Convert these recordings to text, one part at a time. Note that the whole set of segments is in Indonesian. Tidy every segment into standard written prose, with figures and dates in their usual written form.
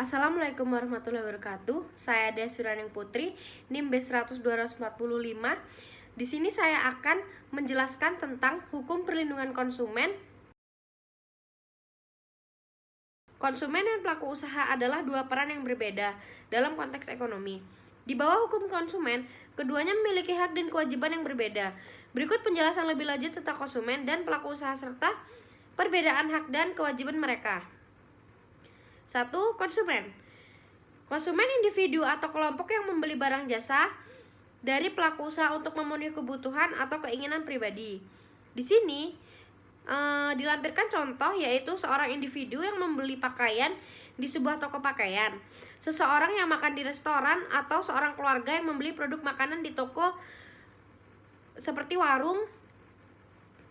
Assalamualaikum warahmatullahi wabarakatuh. Saya Desuraning Putri, NIM B100-245. Di sini saya akan menjelaskan tentang hukum perlindungan konsumen. Konsumen dan pelaku usaha adalah dua peran yang berbeda dalam konteks ekonomi. Di bawah hukum konsumen, keduanya memiliki hak dan kewajiban yang berbeda. Berikut penjelasan lebih lanjut tentang konsumen dan pelaku usaha serta perbedaan hak dan kewajiban mereka. 1. Konsumen. Konsumen individu atau kelompok yang membeli barang jasa dari pelaku usaha untuk memenuhi kebutuhan atau keinginan pribadi. Di sini dilampirkan contoh, yaitu seorang individu yang membeli pakaian di sebuah toko pakaian, seseorang yang makan di restoran, atau seorang keluarga yang membeli produk makanan di toko seperti warung,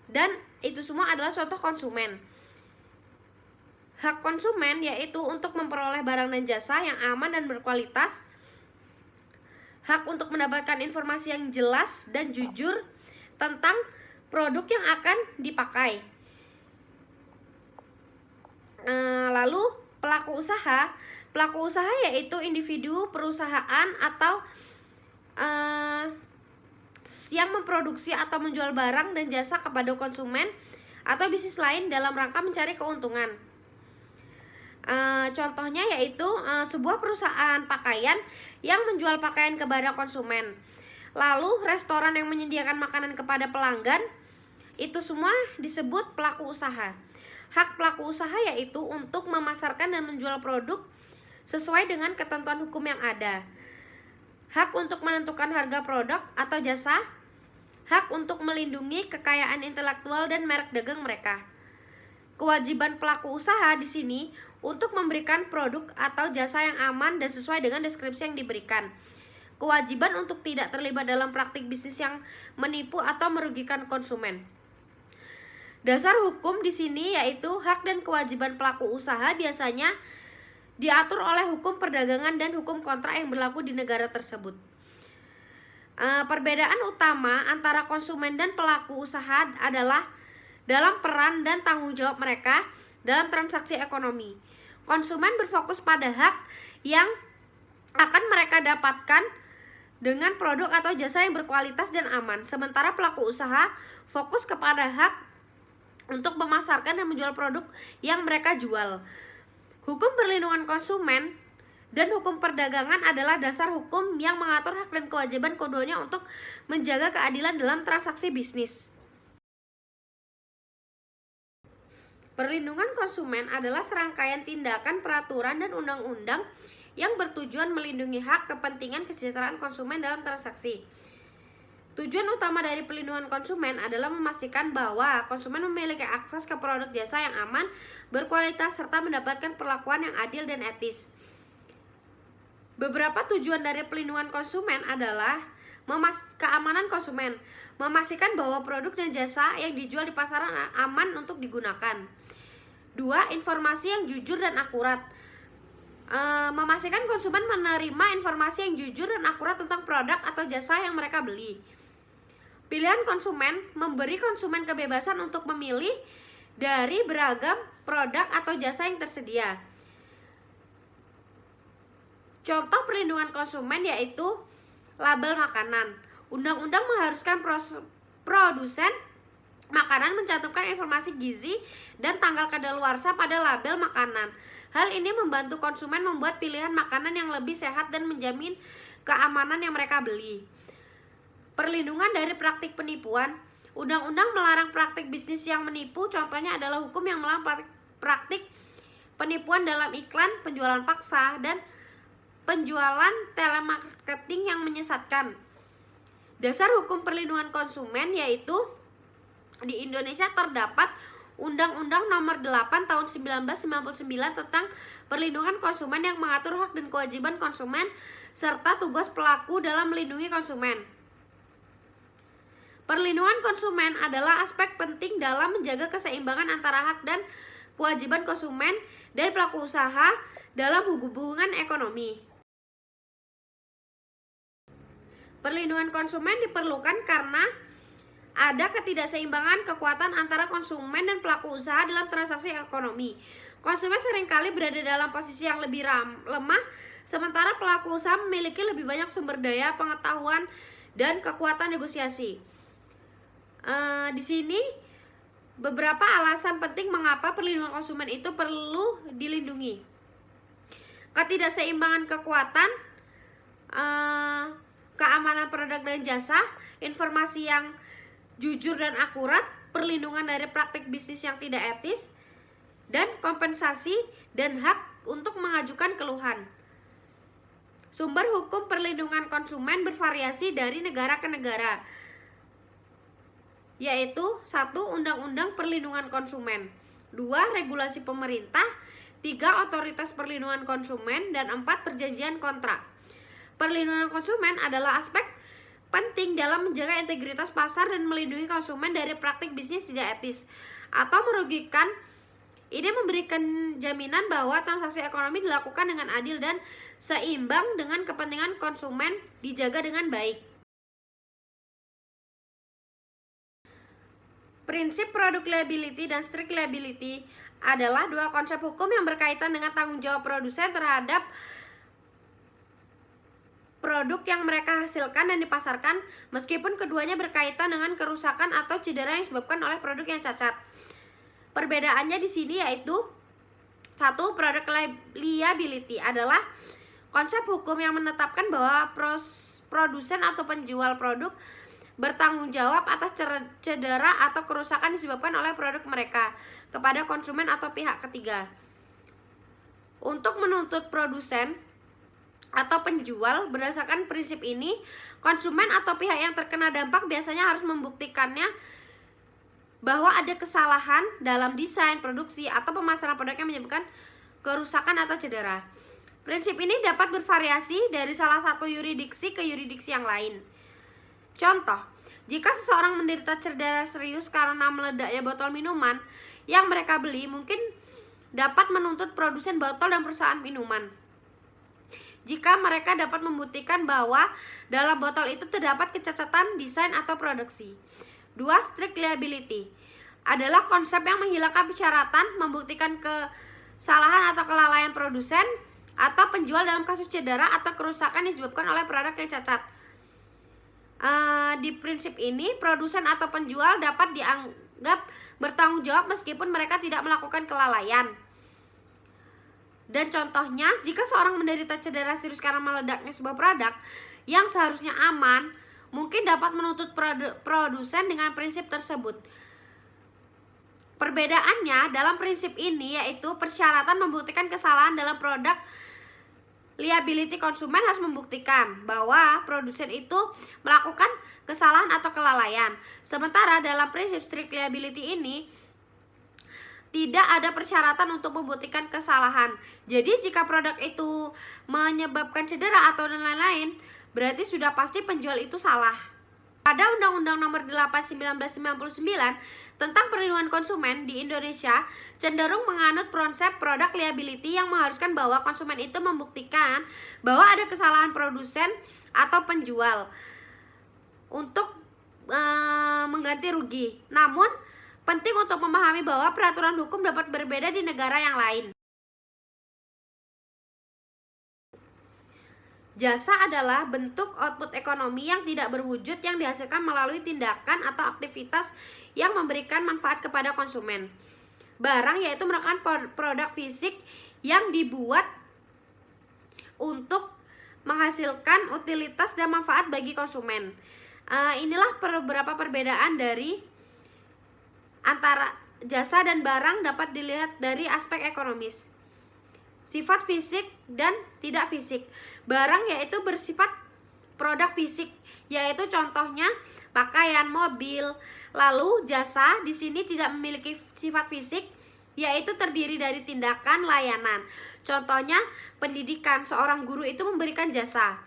dan itu semua adalah contoh konsumen. Hak konsumen yaitu untuk memperoleh barang dan jasa yang aman dan berkualitas, hak untuk mendapatkan informasi yang jelas dan jujur tentang produk yang akan dipakai. Lalu pelaku usaha yaitu individu, perusahaan, atau yang memproduksi atau menjual barang dan jasa kepada konsumen atau bisnis lain dalam rangka mencari keuntungan. Contohnya yaitu sebuah perusahaan pakaian yang menjual pakaian kepada konsumen, lalu restoran yang menyediakan makanan kepada pelanggan. Itu semua disebut pelaku usaha. Hak pelaku usaha yaitu untuk memasarkan dan menjual produk sesuai dengan ketentuan hukum yang ada. Hak untuk menentukan harga produk atau jasa. Hak untuk melindungi kekayaan intelektual dan merek dagang mereka. Kewajiban pelaku usaha di sini untuk memberikan produk atau jasa yang aman dan sesuai dengan deskripsi yang diberikan. Kewajiban untuk tidak terlibat dalam praktik bisnis yang menipu atau merugikan konsumen. Dasar hukum di sini yaitu hak dan kewajiban pelaku usaha biasanya diatur oleh hukum perdagangan dan hukum kontrak yang berlaku di negara tersebut. Perbedaan utama antara konsumen dan pelaku usaha adalah dalam peran dan tanggung jawab mereka dalam transaksi ekonomi. Konsumen berfokus pada hak yang akan mereka dapatkan dengan produk atau jasa yang berkualitas dan aman, sementara pelaku usaha fokus kepada hak untuk memasarkan dan menjual produk yang mereka jual. Hukum perlindungan konsumen dan hukum perdagangan adalah dasar hukum yang mengatur hak dan kewajiban keduanya untuk menjaga keadilan dalam transaksi bisnis. Perlindungan konsumen adalah serangkaian tindakan, peraturan, dan undang-undang yang bertujuan melindungi hak, kepentingan, kesejahteraan konsumen dalam transaksi. Tujuan utama dari perlindungan konsumen adalah memastikan bahwa konsumen memiliki akses ke produk jasa yang aman, berkualitas, serta mendapatkan perlakuan yang adil dan etis. Beberapa tujuan dari perlindungan konsumen adalah keamanan konsumen, memastikan bahwa produk dan jasa yang dijual di pasaran aman untuk digunakan. 2. Informasi yang jujur dan akurat, memastikan konsumen menerima informasi yang jujur dan akurat tentang produk atau jasa yang mereka beli. Pilihan konsumen memberi konsumen kebebasan untuk memilih dari beragam produk atau jasa yang tersedia. Contoh perlindungan konsumen yaitu label makanan. Undang-undang mengharuskan produsen makanan mencantumkan informasi gizi dan tanggal kadaluarsa pada label makanan. Hal ini membantu konsumen membuat pilihan makanan yang lebih sehat dan menjamin keamanan yang mereka beli. Perlindungan dari praktik penipuan. Undang-undang melarang praktik bisnis yang menipu. Contohnya adalah hukum yang melarang praktik penipuan dalam iklan, penjualan paksa, dan penjualan telemarketing yang menyesatkan. Dasar hukum perlindungan konsumen yaitu di Indonesia terdapat Undang-Undang Nomor 8 Tahun 1999 tentang perlindungan konsumen yang mengatur hak dan kewajiban konsumen serta tugas pelaku dalam melindungi konsumen. Perlindungan konsumen adalah aspek penting dalam menjaga keseimbangan antara hak dan kewajiban konsumen dan pelaku usaha dalam hubungan ekonomi. Perlindungan konsumen diperlukan karena ada ketidakseimbangan kekuatan antara konsumen dan pelaku usaha dalam transaksi ekonomi. Konsumen seringkali berada dalam posisi yang lebih lemah, sementara pelaku usaha memiliki lebih banyak sumber daya, pengetahuan, dan kekuatan negosiasi. Di sini beberapa alasan penting mengapa perlindungan konsumen itu perlu dilindungi. Ketidakseimbangan kekuatan, keamanan produk dan jasa, informasi yang jujur dan akurat, perlindungan dari praktik bisnis yang tidak etis, dan kompensasi dan hak untuk mengajukan keluhan. Sumber hukum perlindungan konsumen bervariasi dari negara ke negara, yaitu 1. Undang-undang Perlindungan Konsumen, 2. Regulasi pemerintah, 3. Otoritas Perlindungan Konsumen, dan 4. Perjanjian kontrak. Perlindungan konsumen adalah aspek penting dalam menjaga integritas pasar dan melindungi konsumen dari praktik bisnis tidak etis atau merugikan. Ini memberikan jaminan bahwa transaksi ekonomi dilakukan dengan adil dan seimbang dengan kepentingan konsumen dijaga dengan baik. Prinsip product liability dan strict liability adalah dua konsep hukum yang berkaitan dengan tanggung jawab produsen terhadap produk yang mereka hasilkan dan dipasarkan, meskipun keduanya berkaitan dengan kerusakan atau cedera yang disebabkan oleh produk yang cacat. Perbedaannya di sini yaitu 1. Product liability adalah konsep hukum yang menetapkan bahwa produsen atau penjual produk bertanggung jawab atas cedera atau kerusakan disebabkan oleh produk mereka kepada konsumen atau pihak ketiga. Untuk menuntut produsen atau penjual berdasarkan prinsip ini, konsumen atau pihak yang terkena dampak biasanya harus membuktikannya bahwa ada kesalahan dalam desain, produksi, atau pemasaran produk yang menyebabkan kerusakan atau cedera. Prinsip ini dapat bervariasi dari salah satu yurisdiksi ke yurisdiksi yang lain. Contoh, jika seseorang menderita cedera serius karena meledaknya botol minuman yang mereka beli, mungkin dapat menuntut produsen botol dan perusahaan minuman jika mereka dapat membuktikan bahwa dalam botol itu terdapat kecacatan desain atau produksi. 2. Strict liability adalah konsep yang menghilangkan persyaratan membuktikan kesalahan atau kelalaian produsen atau penjual dalam kasus cedera atau kerusakan disebabkan oleh produk yang cacat. Di prinsip ini, produsen atau penjual dapat dianggap bertanggung jawab meskipun mereka tidak melakukan kelalaian. Dan contohnya, jika seorang menderita cedera serius karena meledaknya sebuah produk yang seharusnya aman, mungkin dapat menuntut produsen dengan prinsip tersebut. Perbedaannya dalam prinsip ini yaitu persyaratan membuktikan kesalahan dalam produk liability, konsumen harus membuktikan bahwa produsen itu melakukan kesalahan atau kelalaian. Sementara dalam prinsip strict liability ini tidak ada persyaratan untuk membuktikan kesalahan. Jadi jika produk itu menyebabkan cedera atau dan lain-lain, berarti sudah pasti penjual itu salah. Pada Undang-Undang Nomor 8 1999 tentang perlindungan konsumen di Indonesia cenderung menganut konsep product liability yang mengharuskan bahwa konsumen itu membuktikan bahwa ada kesalahan produsen atau penjual untuk mengganti rugi. Namun penting untuk memahami bahwa peraturan hukum dapat berbeda di negara yang lain. Jasa adalah bentuk output ekonomi yang tidak berwujud yang dihasilkan melalui tindakan atau aktivitas yang memberikan manfaat kepada konsumen. Barang yaitu merupakan produk fisik yang dibuat untuk menghasilkan utilitas dan manfaat bagi konsumen. Inilah beberapa perbedaan dari antara jasa dan barang dapat dilihat dari aspek ekonomis. Sifat fisik dan tidak fisik. Barang yaitu bersifat produk fisik, yaitu contohnya pakaian, mobil. Lalu jasa di sini tidak memiliki sifat fisik, yaitu terdiri dari tindakan layanan. Contohnya pendidikan, seorang guru itu memberikan jasa.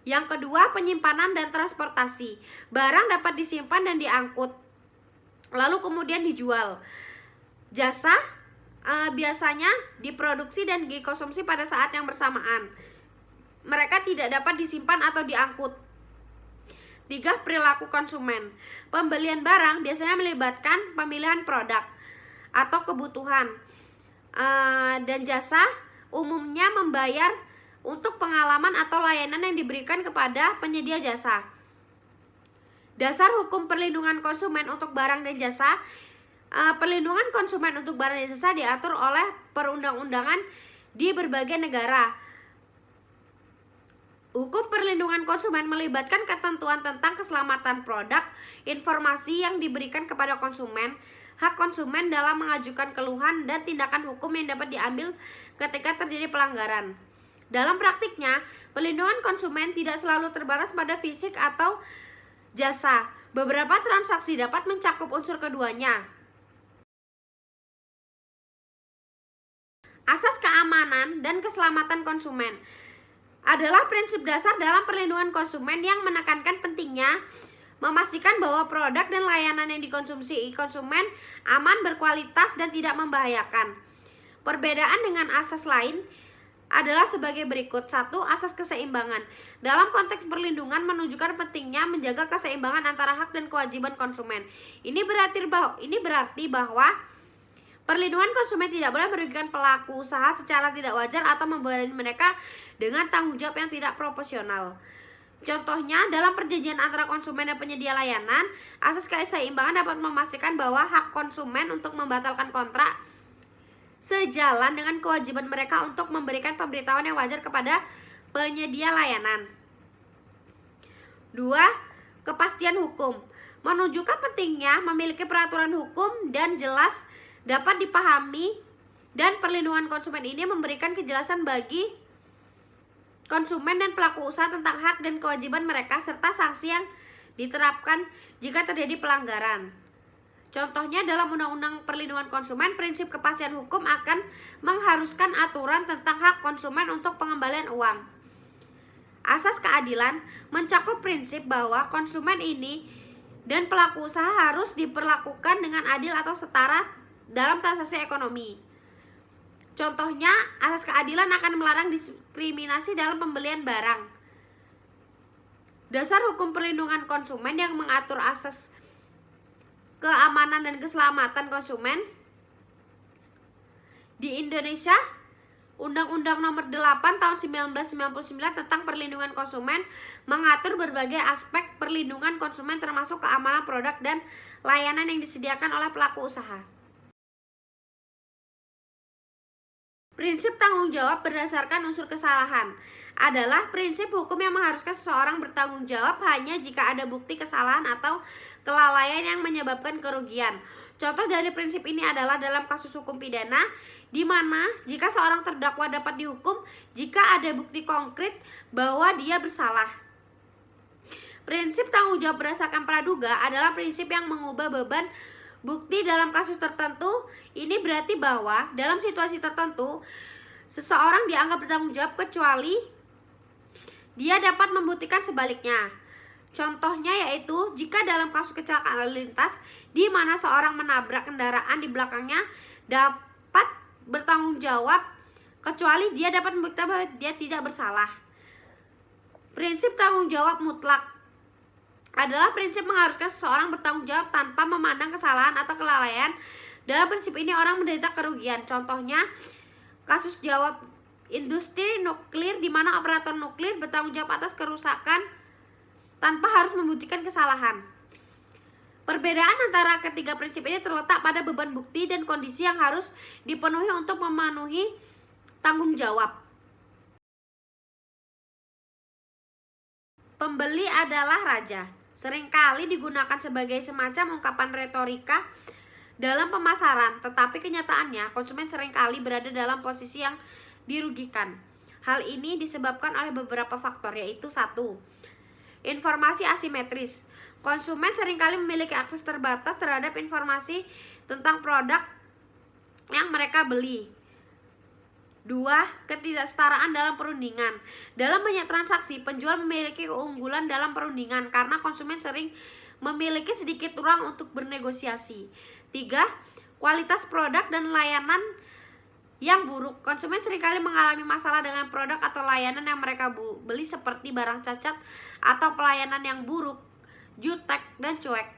Yang kedua, penyimpanan dan transportasi. Barang dapat disimpan dan diangkut, lalu kemudian dijual. Jasa biasanya diproduksi dan dikonsumsi pada saat yang bersamaan. Mereka tidak dapat disimpan atau diangkut. 3. Perilaku konsumen. Pembelian barang biasanya melibatkan pemilihan produk atau kebutuhan. dan jasa umumnya membayar untuk pengalaman atau layanan yang diberikan kepada penyedia jasa. Dasar hukum perlindungan konsumen untuk barang dan jasa. Perlindungan konsumen untuk barang dan jasa diatur oleh perundang-undangan di berbagai negara. Hukum perlindungan konsumen melibatkan ketentuan tentang keselamatan produk, informasi yang diberikan kepada konsumen, hak konsumen dalam mengajukan keluhan, dan tindakan hukum yang dapat diambil ketika terjadi pelanggaran. Dalam praktiknya, perlindungan konsumen tidak selalu terbatas pada fisik atau jasa. Beberapa transaksi dapat mencakup unsur keduanya. Asas keamanan dan keselamatan konsumen adalah prinsip dasar dalam perlindungan konsumen yang menekankan pentingnya memastikan bahwa produk dan layanan yang dikonsumsi konsumen aman, berkualitas, dan tidak membahayakan. Perbedaan dengan asas lain adalah sebagai berikut. 1. Asas keseimbangan. Dalam konteks perlindungan menunjukkan pentingnya menjaga keseimbangan antara hak dan kewajiban konsumen. Ini berarti bahwa perlindungan konsumen tidak boleh merugikan pelaku usaha secara tidak wajar atau membebani mereka dengan tanggung jawab yang tidak proporsional. Contohnya, dalam perjanjian antara konsumen dan penyedia layanan, asas keseimbangan dapat memastikan bahwa hak konsumen untuk membatalkan kontrak sejalan dengan kewajiban mereka untuk memberikan pemberitahuan yang wajar kepada penyedia layanan. 2. Kepastian hukum. Menunjukkan pentingnya memiliki peraturan hukum dan jelas dapat dipahami, dan perlindungan konsumen ini memberikan kejelasan bagi konsumen dan pelaku usaha tentang hak dan kewajiban mereka serta sanksi yang diterapkan jika terjadi pelanggaran. Contohnya, dalam Undang-Undang Perlindungan Konsumen, prinsip kepastian hukum akan mengharuskan aturan tentang hak konsumen untuk pengembalian uang. Asas keadilan mencakup prinsip bahwa konsumen ini dan pelaku usaha harus diperlakukan dengan adil atau setara dalam transaksi ekonomi. Contohnya, asas keadilan akan melarang diskriminasi dalam pembelian barang. Dasar hukum perlindungan konsumen yang mengatur asas keamanan dan keselamatan konsumen. Di Indonesia, Undang-Undang Nomor 8 Tahun 1999 tentang Perlindungan Konsumen mengatur berbagai aspek perlindungan konsumen termasuk keamanan produk dan layanan yang disediakan oleh pelaku usaha. Prinsip tanggung jawab berdasarkan unsur kesalahan adalah prinsip hukum yang mengharuskan seseorang bertanggung jawab hanya jika ada bukti kesalahan atau kelalaian yang menyebabkan kerugian. Contoh dari prinsip ini adalah dalam kasus hukum pidana, di mana jika seorang terdakwa dapat dihukum jika ada bukti konkret bahwa dia bersalah. Prinsip tanggung jawab berdasarkan praduga adalah prinsip yang mengubah beban bukti dalam kasus tertentu. Ini berarti bahwa dalam situasi tertentu seseorang dianggap bertanggung jawab kecuali dia dapat membuktikan sebaliknya. Contohnya yaitu jika dalam kasus kecelakaan lalu lintas di mana seorang menabrak kendaraan di belakangnya dapat bertanggung jawab kecuali dia dapat membuktikan bahwa dia tidak bersalah. Prinsip tanggung jawab mutlak adalah prinsip mengharuskan seseorang bertanggung jawab tanpa memandang kesalahan atau kelalaian. Dalam prinsip ini orang menderita kerugian. Contohnya kasus jawab industri nuklir di mana operator nuklir bertanggung jawab atas kerusakan tanpa harus membuktikan kesalahan. Perbedaan antara ketiga prinsip ini terletak pada beban bukti dan kondisi yang harus dipenuhi untuk memenuhi tanggung jawab. Pembeli adalah raja seringkali digunakan sebagai semacam ungkapan retorika dalam pemasaran, tetapi kenyataannya konsumen seringkali berada dalam posisi yang dirugikan. Hal ini disebabkan oleh beberapa faktor, yaitu 1. Informasi asimetris. Konsumen seringkali memiliki akses terbatas terhadap informasi tentang produk yang mereka beli. 2. Ketidaksetaraan dalam perundingan. Dalam banyak transaksi, penjual memiliki keunggulan dalam perundingan karena konsumen sering memiliki sedikit ruang untuk bernegosiasi. 3. Kualitas produk dan layanan yang buruk. Konsumen seringkali mengalami masalah dengan produk atau layanan yang mereka beli seperti barang cacat atau pelayanan yang buruk, jutek, dan cuek.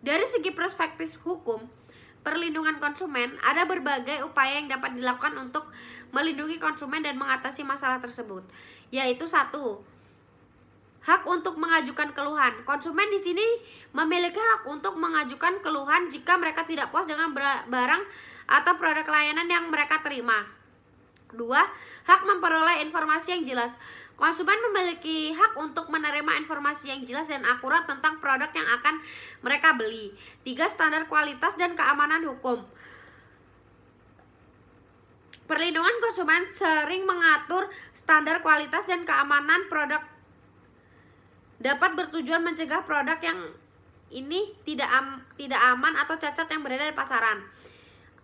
Dari segi perspektif hukum, perlindungan konsumen, ada berbagai upaya yang dapat dilakukan untuk melindungi konsumen dan mengatasi masalah tersebut, yaitu 1. Hak untuk mengajukan keluhan. Konsumen di sini memiliki hak untuk mengajukan keluhan jika mereka tidak puas dengan barang atau produk layanan yang mereka terima. 2. Hak memperoleh informasi yang jelas. Konsumen memiliki hak untuk menerima informasi yang jelas dan akurat tentang produk yang akan mereka beli. 3. Standar kualitas dan keamanan hukum. Perlindungan konsumen sering mengatur standar kualitas dan keamanan produk, dapat bertujuan mencegah produk yang ini tidak aman atau cacat yang beredar di pasaran.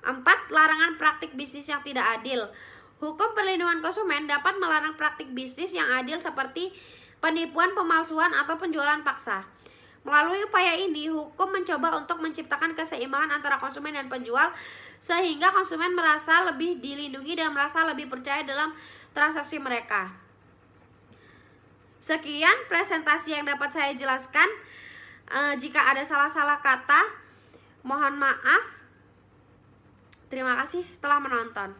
4. Larangan praktik bisnis yang tidak adil. Hukum perlindungan konsumen dapat melarang praktik bisnis yang adil seperti penipuan, pemalsuan, atau penjualan paksa. Melalui upaya ini, hukum mencoba untuk menciptakan keseimbangan antara konsumen dan penjual sehingga konsumen merasa lebih dilindungi dan merasa lebih percaya dalam transaksi mereka. Sekian presentasi yang dapat saya jelaskan. Jika ada salah-salah kata, mohon maaf. Terima kasih telah menonton.